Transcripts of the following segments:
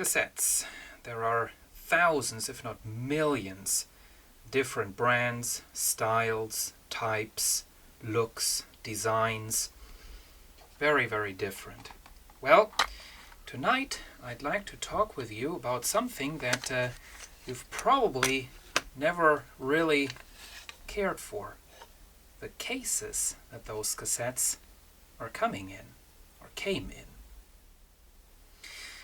Cassettes. There are thousands, if not millions, different brands, styles, types, looks, designs. Very, very different. Well, tonight I'd like to talk with you about something that you've probably never really cared for. The cases that those cassettes are coming in, or came in.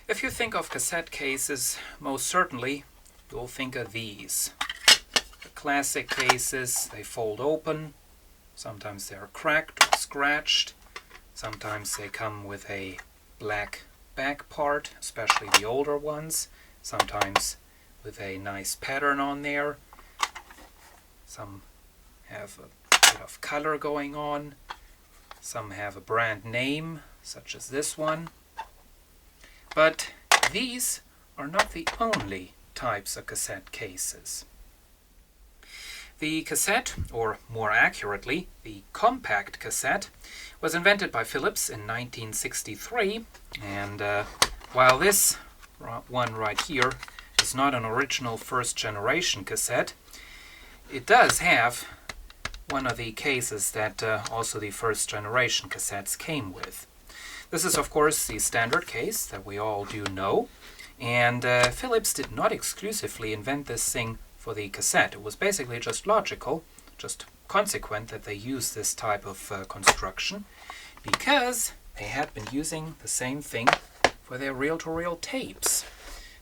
If you think of cassette cases, most certainly you'll think of these. The classic cases, they fold open. Sometimes they're cracked or scratched. Sometimes they come with a black back part, especially the older ones. Sometimes with a nice pattern on there. Some have a bit of color going on. Some have a brand name, such as this one. But these are not the only types of cassette cases. The cassette, or more accurately, the compact cassette, was invented by Philips in 1963, and while this one right here is not an original first-generation cassette, it does have one of the cases that also the first-generation cassettes came with. This is, of course, the standard case that we all do know, and Philips did not exclusively invent this thing for the cassette. It was basically just logical, just consequent that they use this type of construction, because they had been using the same thing for their reel-to-reel tapes.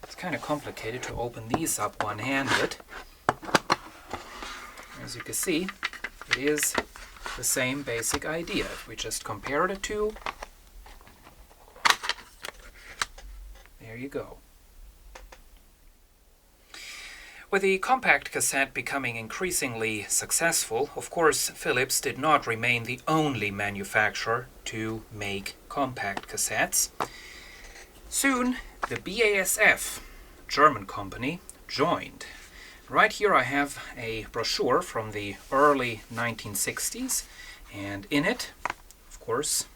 It's kind of complicated to open these up one-handed. As you can see, it is the same basic idea. If we just compare the two, there you go. With the compact cassette becoming increasingly successful, of course, Philips did not remain the only manufacturer to make compact cassettes. Soon, the BASF, German company, joined. Right here I have a brochure from the early 1960s, and in it, of course,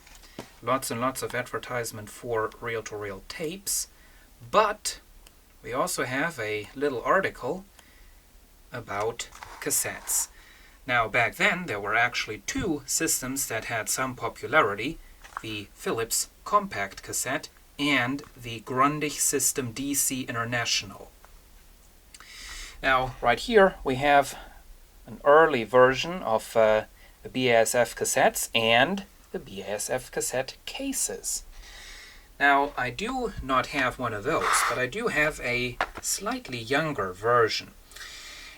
lots and lots of advertisement for reel-to-reel tapes. But we also have a little article about cassettes. Now, back then there were actually two systems that had some popularity: the Philips Compact Cassette and the Grundig System DC International. Now, right here we have an early version of the BASF cassettes and the BASF cassette cases. Now, I do not have one of those, but I do have a slightly younger version.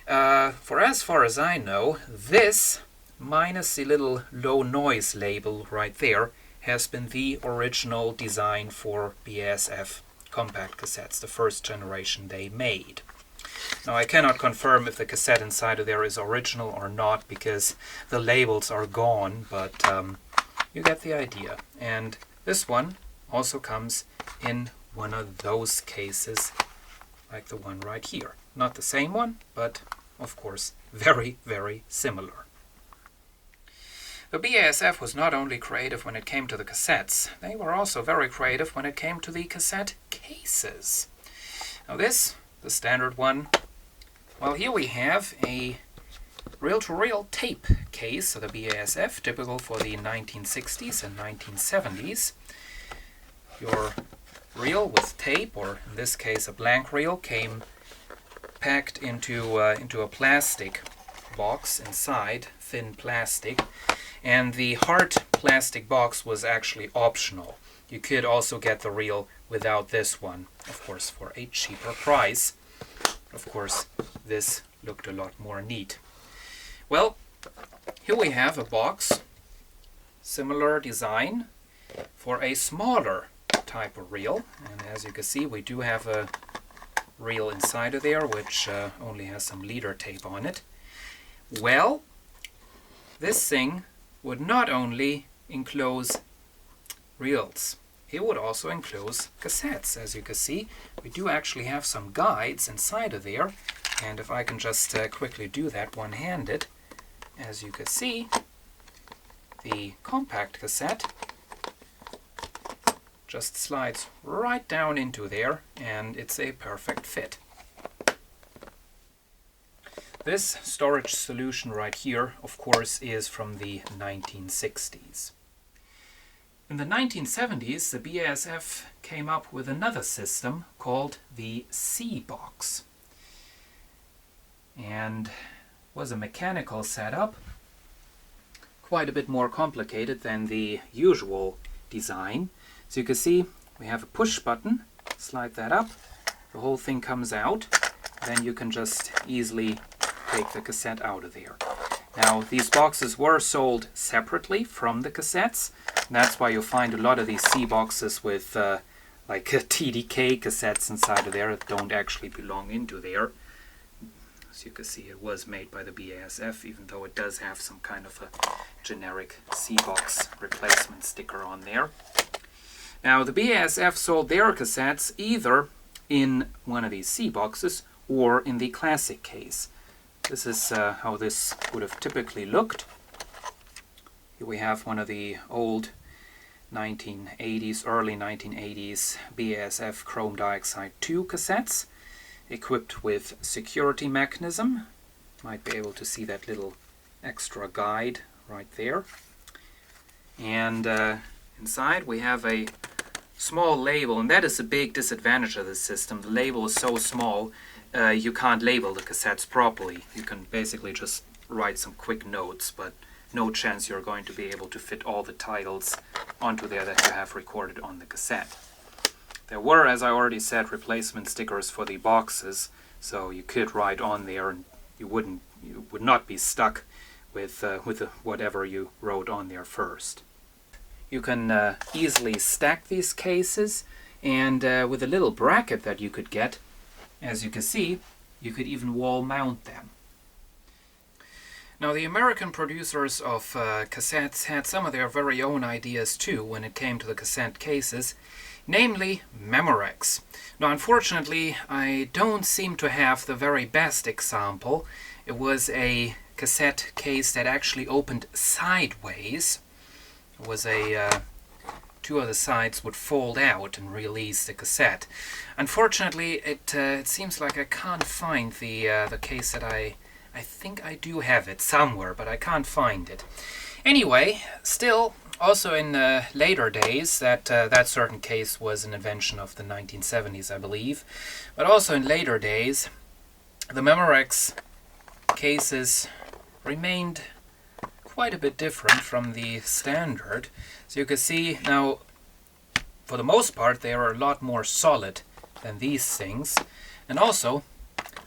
For as far as I know, this, minus the little low noise label right there, has been the original design for BASF compact cassettes, the first generation they made. Now, I cannot confirm if the cassette inside of there is original or not, because the labels are gone, but you get the idea. And this one also comes in one of those cases, like the one right here. Not the same one, but of course very, very similar. The BASF was not only creative when it came to the cassettes, they were also very creative when it came to the cassette cases. Now this, the standard one, well, here we have a reel-to-reel tape case of the BASF, typical for the 1960s and 1970s. Your reel with tape, or in this case a blank reel, came packed into a plastic box inside, thin plastic, and the hard plastic box was actually optional. You could also get the reel without this one, of course, for a cheaper price. Of course, this looked a lot more neat. Well, here we have a box, similar design, for a smaller type of reel, and as you can see, we do have a reel inside of there which only has some leader tape on it. Well, this thing would not only enclose reels, it would also enclose cassettes. As you can see, we do actually have some guides inside of there, and if I can just quickly do that one-handed, as you can see, the compact cassette just slides right down into there, and it's a perfect fit. This storage solution right here, of course, is from the 1960s. In the 1970s, the BASF came up with another system called the C-Box, and was a mechanical setup, quite a bit more complicated than the usual design. So you can see we have a push button, slide that up, the whole thing comes out, then you can just easily take the cassette out of there. Now, these boxes were sold separately from the cassettes, and that's why you'll find a lot of these C boxes with like TDK cassettes inside of there that don't actually belong into there. As you can see, it was made by the BASF, even though it does have some kind of a generic C-Box replacement sticker on there. Now, the BASF sold their cassettes either in one of these C-Boxes or in the classic case. This is how this would have typically looked. Here we have one of the old 1980s, early 1980s BASF Chrome Dioxide 2 cassettes, equipped with security mechanism. Might be able to see that little extra guide right there. And inside we have a small label, and that is a big disadvantage of this system. The label is so small you can't label the cassettes properly. You can basically just write some quick notes, but no chance you're going to be able to fit all the titles onto there that you have recorded on the cassette. There were, as I already said, replacement stickers for the boxes, so you could write on there and you would not be stuck with whatever you wrote on there first. You can easily stack these cases, and with a little bracket that you could get, as you can see, you could even wall mount them. Now, the American producers of cassettes had some of their very own ideas too when it came to the cassette cases, namely Memorex. Now, unfortunately, I don't seem to have the very best example. It was a cassette case that actually opened sideways. It was a two of the sides would fold out and release the cassette. Unfortunately, it seems like I can't find the case that I think I do have it somewhere, but I can't find it. Anyway, still, also in later days, that certain case was an invention of the 1970s, I believe. But also in later days, the Memorex cases remained quite a bit different from the standard. So you can see now, for the most part, they are a lot more solid than these things. And also,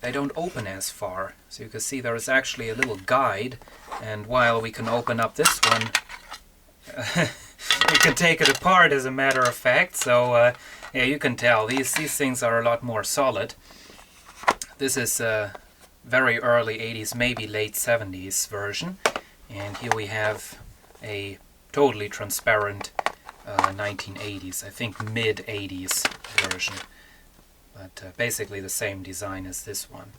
they don't open as far. So you can see there is actually a little guide, and while we can open up this one, we can take it apart as a matter of fact. So yeah, you can tell these things are a lot more solid. This is very early 80s, maybe late 70s version. And here we have a totally transparent 1980s, I think mid-80s version. But basically the same design as this one.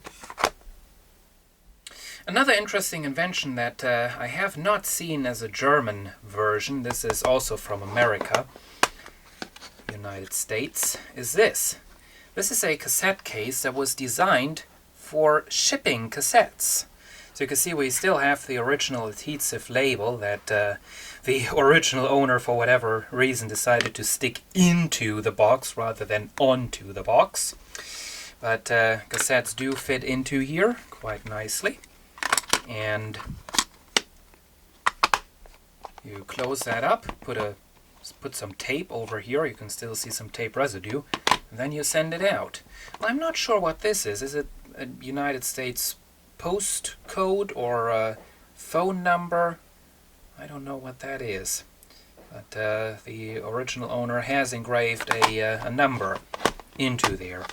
Another interesting invention that I have not seen as a German version, this is also from America, United States, is this. This is a cassette case that was designed for shipping cassettes. So you can see we still have the original adhesive label that the original owner, for whatever reason, decided to stick into the box rather than onto the box. But cassettes do fit into here quite nicely. And you close that up, put some tape over here, you can still see some tape residue, and then you send it out. Well, I'm not sure what this is. Is it a United States post code or a phone number? I don't know what that is. But the original owner has engraved a number into there.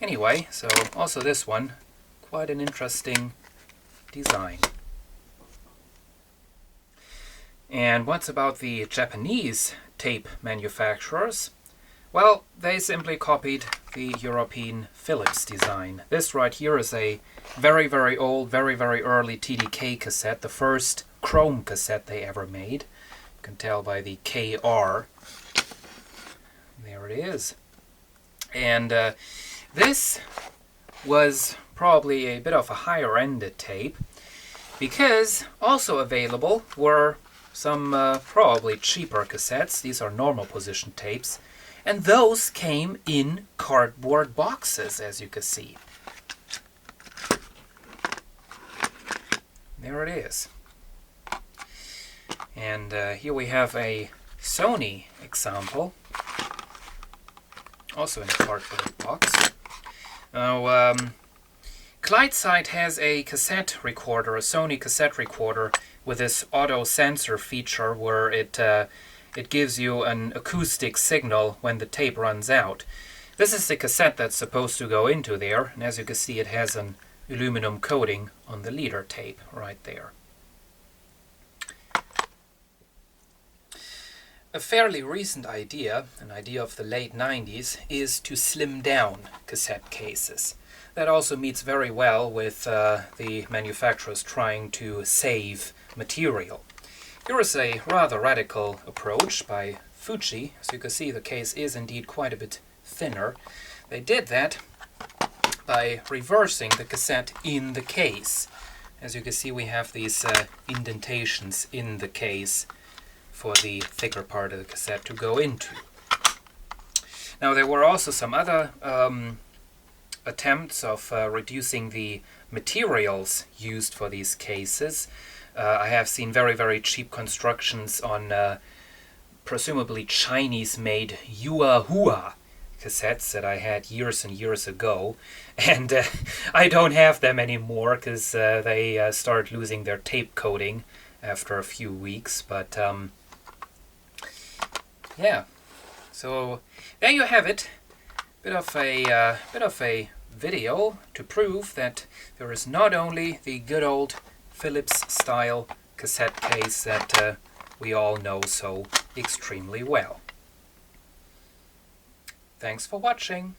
Anyway, so also this one, quite an interesting design. And what's about the Japanese tape manufacturers? Well, they simply copied the European Philips design. This right here is a very, very old, very, very early TDK cassette, the first chrome cassette they ever made. You can tell by the KR. There it is. And this was probably a bit of a higher-ended tape, because also available were some probably cheaper cassettes. These are normal position tapes, and those came in cardboard boxes, as you can see. There it is. And here we have a Sony example, also in a cardboard box. Now, Clydeside has a cassette recorder, a Sony cassette recorder, with this auto sensor feature where it gives you an acoustic signal when the tape runs out. This is the cassette that's supposed to go into there, and as you can see, it has an aluminum coating on the leader tape right there. A fairly recent idea, an idea of the late 90s, is to slim down cassette cases. That also meets very well with the manufacturers trying to save material. Here is a rather radical approach by Fuji. As you can see, the case is indeed quite a bit thinner. They did that by reversing the cassette in the case. As you can see, we have these indentations in the case for the thicker part of the cassette to go into. Now, there were also some other attempts of reducing the materials used for these cases. I have seen very, very cheap constructions on presumably Chinese-made Yuehua cassettes that I had years and years ago, and I don't have them anymore because they started losing their tape coating after a few weeks. But yeah, so there you have it. Bit of a video to prove that there is not only the good old Philips style cassette case that we all know so extremely well. Thanks for watching.